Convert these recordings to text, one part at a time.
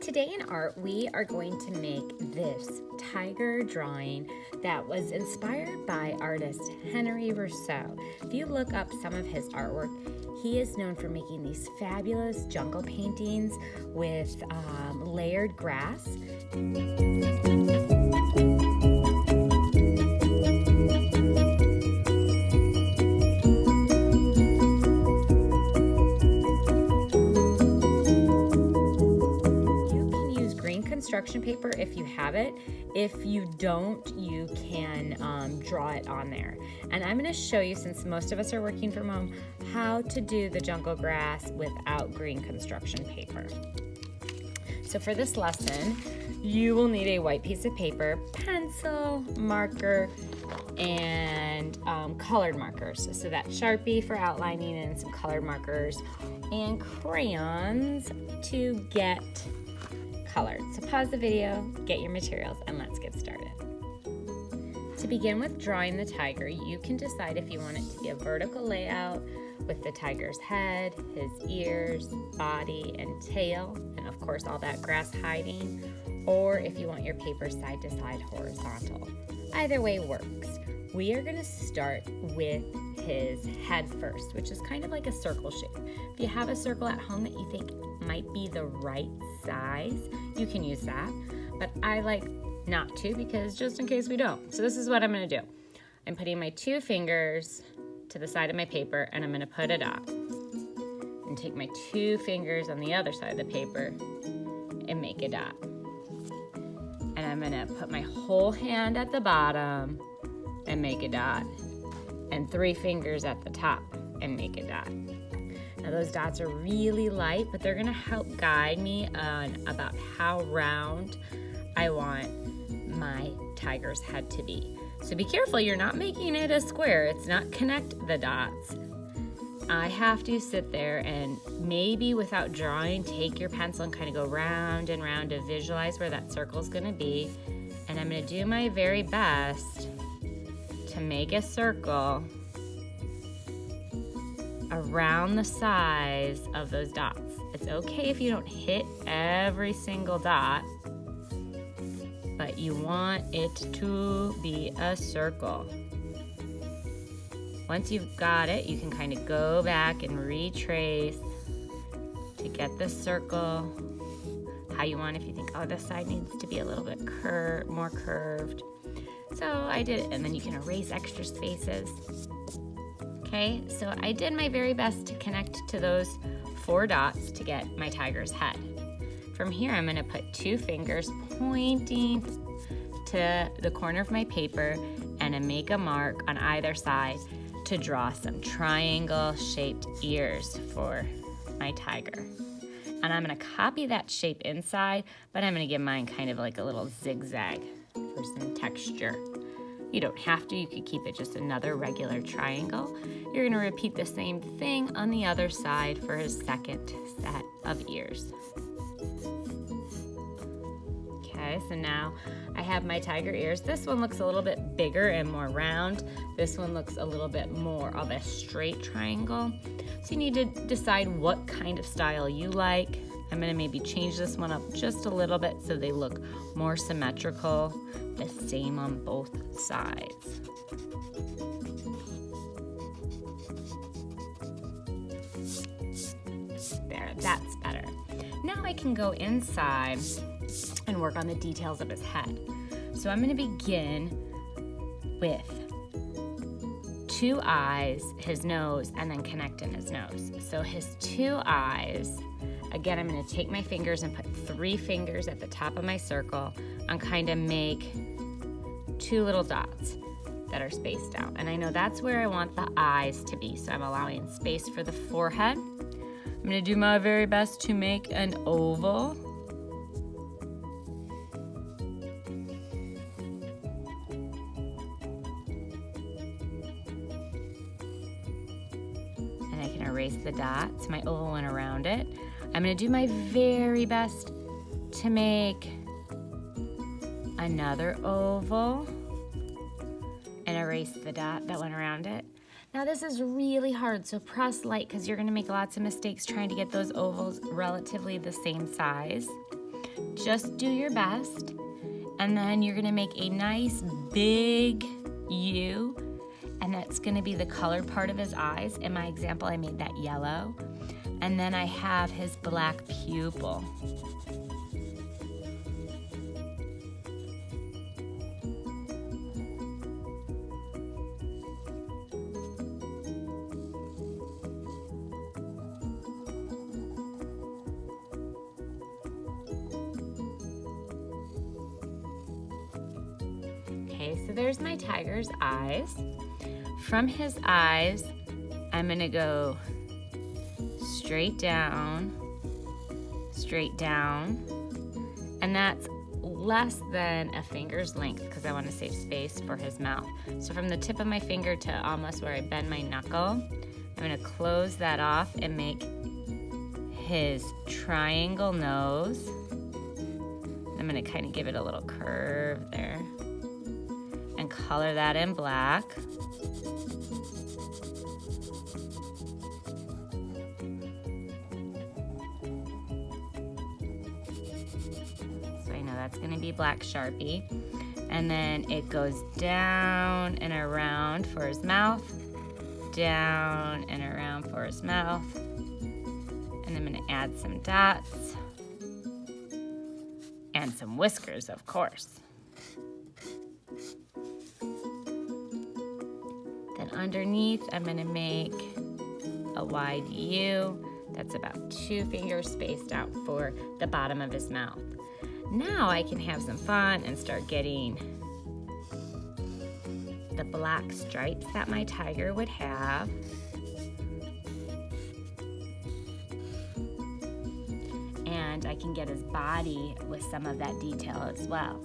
Today in art, we are going to make this tiger drawing that was inspired by artist Henri Rousseau. If you look up some of his artwork, he is known for making these fabulous jungle paintings with layered grass. Construction paper if you have it. If you don't, you can draw it on there. And I'm going to show you, since most of us are working from home, how to do the jungle grass without green construction paper. So for this lesson, you will need a white piece of paper, pencil, marker, and colored markers. So that Sharpie for outlining and some colored markers and crayons to get colored. So pause the video, get your materials, and let's get started. To begin with drawing the tiger, you can decide if you want it to be a vertical layout with the tiger's head, his ears, body, and tail, and of course all that grass hiding, or if you want your paper side to side horizontal. Either way works. We are going to start with his head first, which is kind of like a circle shape. If you have a circle at home that you think might be the right size, you can use that, but I like not to, because just in case we don't. So this is what I'm going to do. I'm putting my two fingers to the side of my paper, and I'm going to put a dot, and take my two fingers on the other side of the paper and make a dot. And I'm going to put my whole hand at the bottom and make a dot, and three fingers at the top and make a dot. Now those dots are really light, but they're gonna help guide me on about how round I want my tiger's head to be. So be careful, you're not making it a square. It's not connect the dots. I have to sit there and maybe without drawing, take your pencil and kind of go round and round to visualize where that circle's gonna be. And I'm gonna do my very best to make a circle around the size of those dots. It's okay if you don't hit every single dot, but you want it to be a circle. Once you've got it, you can kind of go back and retrace to get the circle how you want. If you think, oh, this side needs to be a little bit more curved. So I did it, and then you can erase extra spaces. Okay, so I did my very best to connect to those four dots to get my tiger's head. From here, I'm gonna put two fingers pointing to the corner of my paper and I make a mark on either side to draw some triangle-shaped ears for my tiger. And I'm gonna copy that shape inside, but I'm gonna give mine kind of like a little zigzag for some texture. You don't have to, you could keep it just another regular triangle. You're gonna repeat the same thing on the other side for his second set of ears. Okay, so now I have my tiger ears. This one looks a little bit bigger and more round. This one looks a little bit more of a straight triangle. So you need to decide what kind of style you like. I'm gonna maybe change this one up just a little bit so they look more symmetrical, the same on both sides. There, that's better. Now I can go inside and work on the details of his head. So I'm gonna begin with two eyes, his nose, and then connecting his nose. So his two eyes, again, I'm gonna take my fingers and put three fingers at the top of my circle and kind of make two little dots that are spaced out. And I know that's where I want the eyes to be, so I'm allowing space for the forehead. I'm gonna do my very best to make an oval. And I can erase the dots. My oval went around it. I'm gonna do my very best to make another oval and erase the dot that went around it. Now this is really hard, so press light because you're gonna make lots of mistakes trying to get those ovals relatively the same size. Just do your best. And then you're gonna make a nice big U, and that's gonna be the colored part of his eyes. In my example, I made that yellow. And then I have his black pupil. Okay, so there's my tiger's eyes. From his eyes, I'm gonna go straight down, and that's less than a finger's length because I want to save space for his mouth. So from the tip of my finger to almost where I bend my knuckle, I'm going to close that off and make his triangle nose. I'm going to kind of give it a little curve there and color that in black. That's going to be black Sharpie. And then it goes down and around for his mouth, down and around for his mouth. And I'm going to add some dots and some whiskers, of course. Then underneath, I'm going to make a wide U that's about 2 fingers spaced out for the bottom of his mouth. Now I can have some fun and start getting the black stripes that my tiger would have. And I can get his body with some of that detail as well.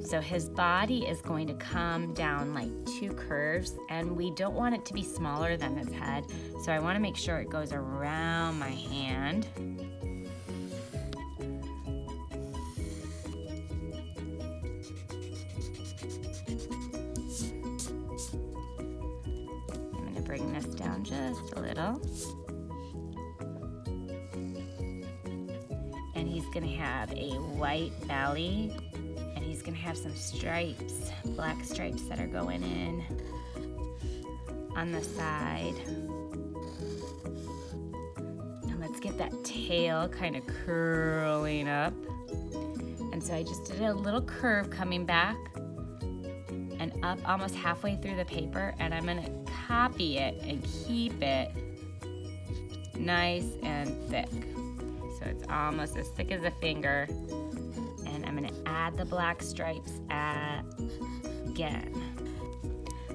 So his body is going to come down like 2 curves, and we don't want it to be smaller than his head. So I want to make sure it goes around my hand. Bring this down just a little. And he's gonna have a white belly, and he's gonna have some stripes, black stripes that are going in on the side. And let's get that tail kind of curling up. And so I just did a little curve coming back and up almost halfway through the paper, and I'm gonna copy it and keep it nice and thick. So it's almost as thick as a finger, and I'm gonna add the black stripes again.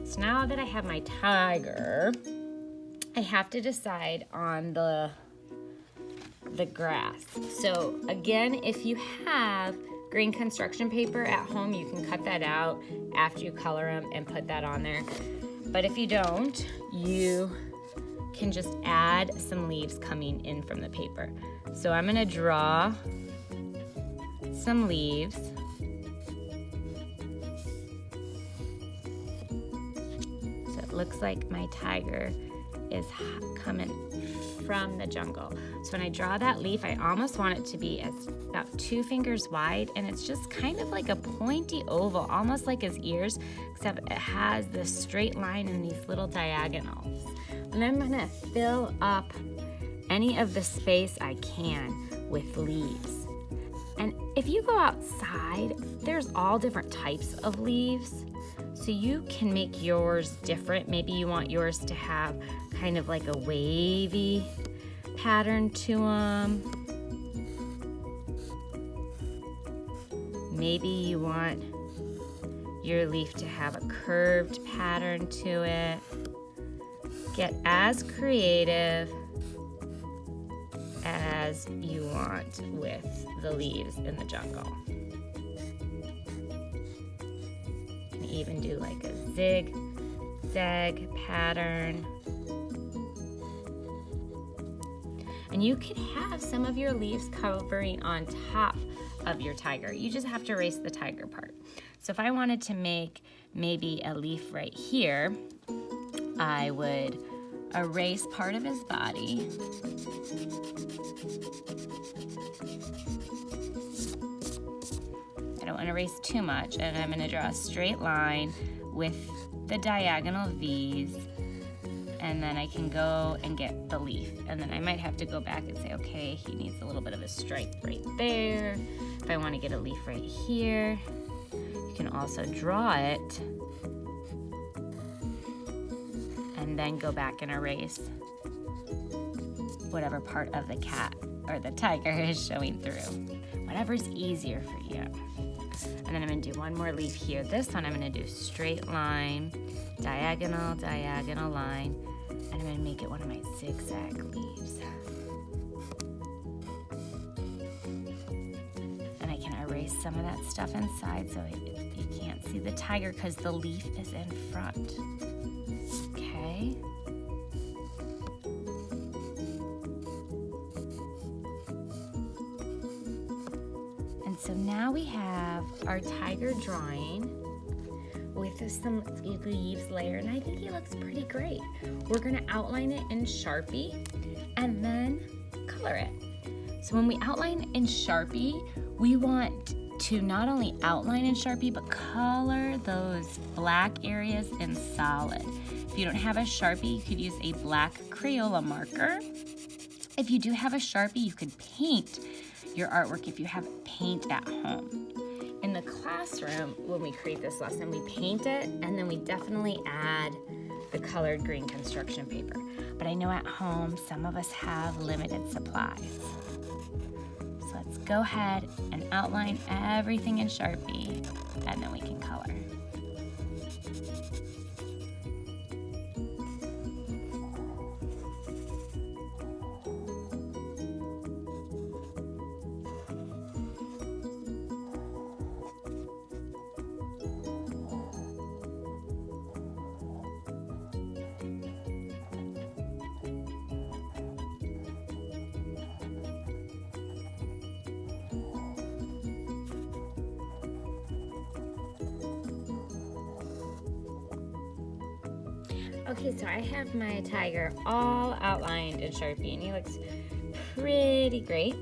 So now that I have my tiger, I have to decide on the grass. So again, if you have green construction paper at home, you can cut that out after you color them and put that on there. But if you don't, you can just add some leaves coming in from the paper. So I'm gonna draw some leaves. So it looks like my tiger is coming from the jungle. So when I draw that leaf, I almost want it to be about 2 fingers wide, and it's just kind of like a pointy oval, almost like his ears, except it has this straight line and these little diagonals. And I'm gonna fill up any of the space I can with leaves. And if you go outside, there's all different types of leaves. So you can make yours different. Maybe you want yours to have kind of like a wavy pattern to them. Maybe you want your leaf to have a curved pattern to it. Get as creative as you want with the leaves in the jungle. You can even do like a zigzag pattern. And you could have some of your leaves covering on top of your tiger. You just have to erase the tiger part. So if I wanted to make maybe a leaf right here, I would erase part of his body. want to erase too much, and I'm going to draw a straight line with the diagonal V's, and then I can go and get the leaf. And then I might have to go back and say, okay, he needs a little bit of a stripe right there. If I want to get a leaf right here, you can also draw it and then go back and erase whatever part of the cat or the tiger is showing through. Whatever's easier for you. And then I'm going to do one more leaf here. This one I'm going to do straight line, diagonal, diagonal line, and I'm going to make it one of my zigzag leaves. And I can erase some of that stuff inside so you can't see the tiger because the leaf is in front. Okay. So now we have our tiger drawing with some leaves layered, and I think he looks pretty great. We're gonna outline it in Sharpie and then color it. So when we outline in Sharpie, we want to not only outline in Sharpie, but color those black areas in solid. If you don't have a Sharpie, you could use a black Crayola marker. If you do have a Sharpie, you could paint your artwork if you have paint at home. In the classroom, when we create this lesson, we paint it and then we definitely add the colored green construction paper. But I know at home, some of us have limited supplies. So let's go ahead and outline everything in Sharpie and then we can color. Okay, so I have my tiger all outlined in Sharpie and he looks pretty great.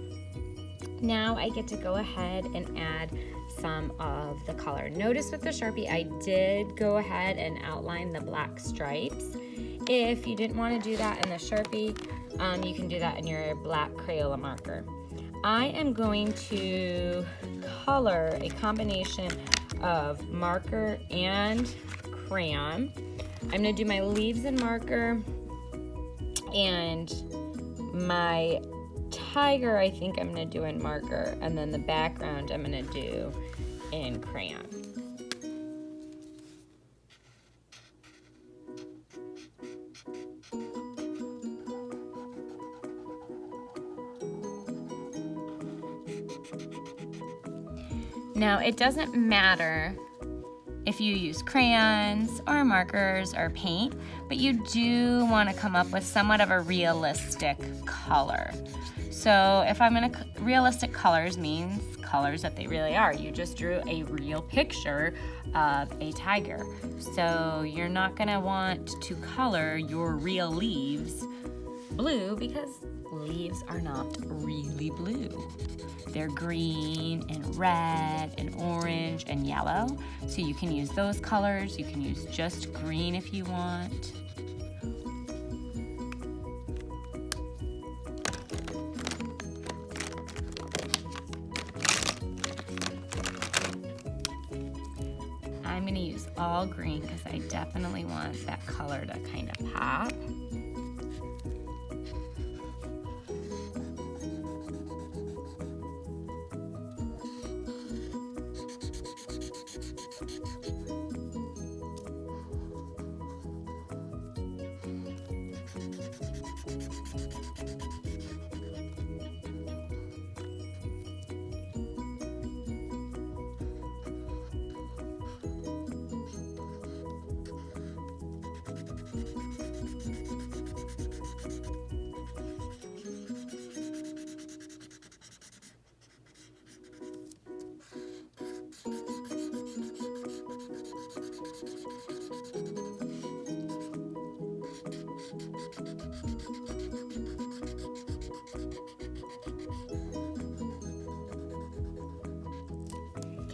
Now I get to go ahead and add some of the color. Notice with the Sharpie, I did go ahead and outline the black stripes. If you didn't want to do that in the Sharpie, you can do that in your black Crayola marker. I am going to color a combination of marker and crayon. I'm going to do my leaves in marker, and my tiger I think I'm going to do in marker, and then the background I'm going to do in crayon. Now it doesn't matter if you use crayons or markers or paint, but you do want to come up with somewhat of a realistic color. So if I'm gonna, realistic colors means colors that they really are. You just drew a real picture of a tiger. So you're not gonna want to color your real leaves blue because leaves are not really blue. They're green and red and orange and yellow. So you can use those colors. You can use just green if you want. I'm going to use all green because I definitely want that color to kind of pop.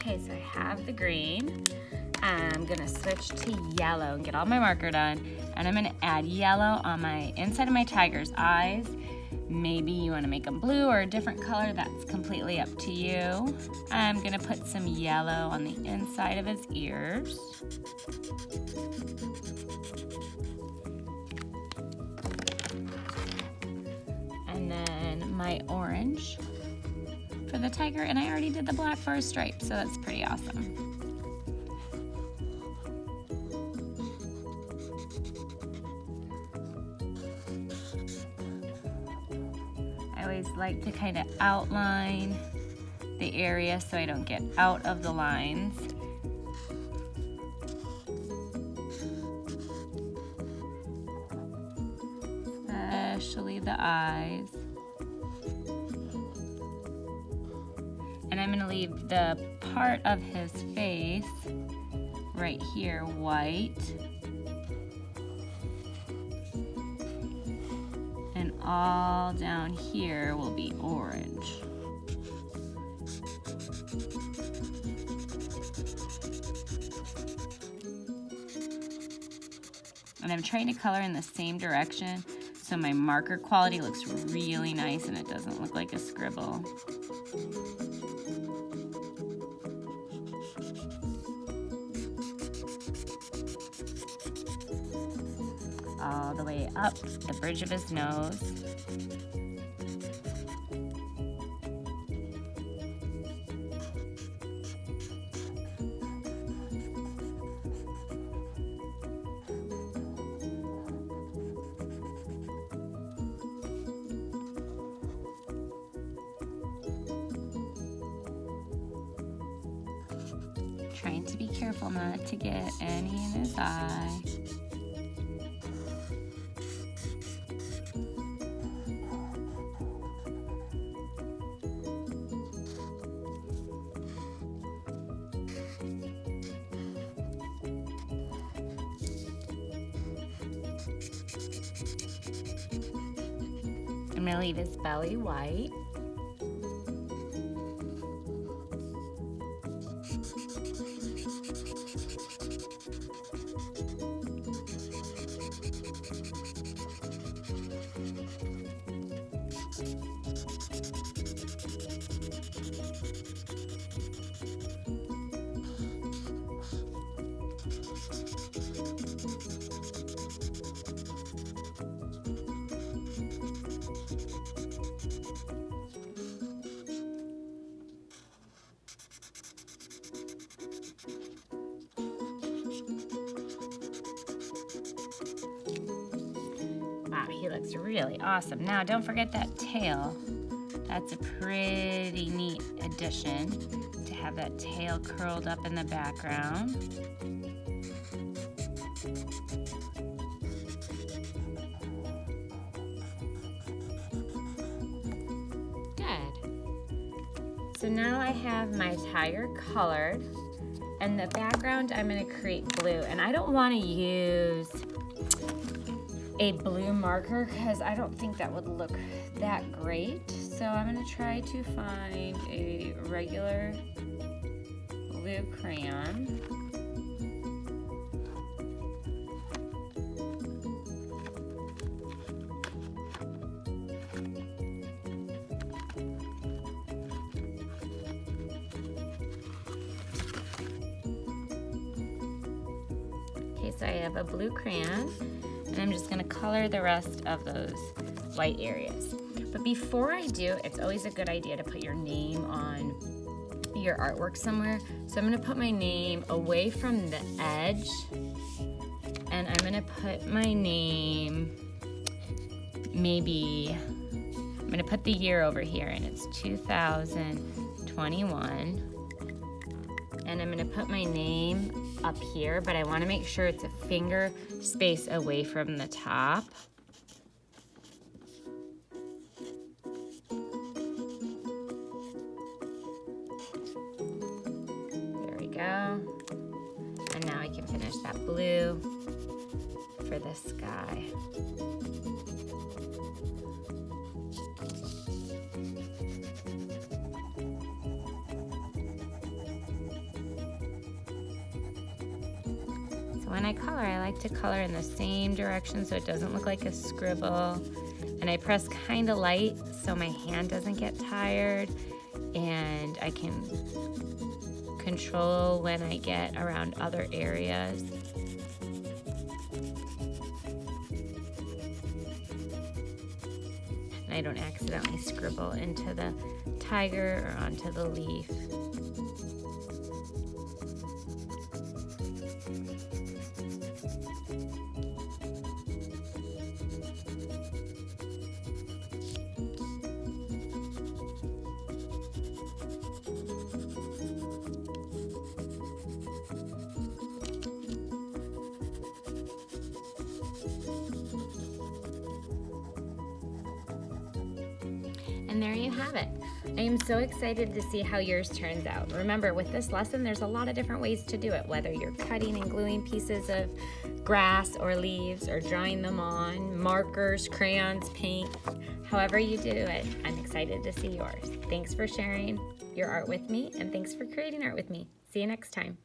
Okay, so I have the green. I'm gonna switch to yellow and get all my marker done. And I'm gonna add yellow on my inside of my tiger's eyes. Maybe you wanna make them blue or a different color, that's completely up to you. I'm gonna put some yellow on the inside of his ears. And then my orange for the tiger, and I already did the black for a stripe, so that's pretty awesome. I always like to kind of outline the area so I don't get out of the lines. Especially the eyes. And I'm gonna leave the part of his face right here white. And all down here will be orange. And I'm trying to color in the same direction so my marker quality looks really nice and it doesn't look like a scribble. All the way up the bridge of his nose. Trying to be careful not to get any in his eye. I'm gonna leave his belly white. Wow, he looks really awesome. Now, don't forget that tail. That's a pretty neat addition to have that tail curled up in the background. Good. So now I have my tiger colored, and the background I'm gonna create blue, and I don't wanna use a blue marker because I don't think that would look that great. So I'm gonna try to find a regular blue crayon. Okay, so I have a blue crayon, and I'm just gonna color the rest of those white areas. But before I do, it's always a good idea to put your name on your artwork somewhere. So I'm gonna put my name away from the edge, and I'm gonna put my name, maybe, I'm gonna put the year over here, and it's 2021. And I'm gonna put my name up here, but I wanna make sure it's a finger space away from the top. There we go. And now I can finish that blue for the sky. when I color, I like to color in the same direction so it doesn't look like a scribble. And I press kind of light so my hand doesn't get tired, and I can control when I get around other areas. And I don't accidentally scribble into the tiger or onto the leaf. And there you have it. I am so excited to see how yours turns out. Remember, with this lesson, there's a lot of different ways to do it, whether you're cutting and gluing pieces of grass or leaves, or drawing them on, markers, crayons, paint, however you do it. I'm excited to see yours. Thanks for sharing your art with me, and thanks for creating art with me. See you next time.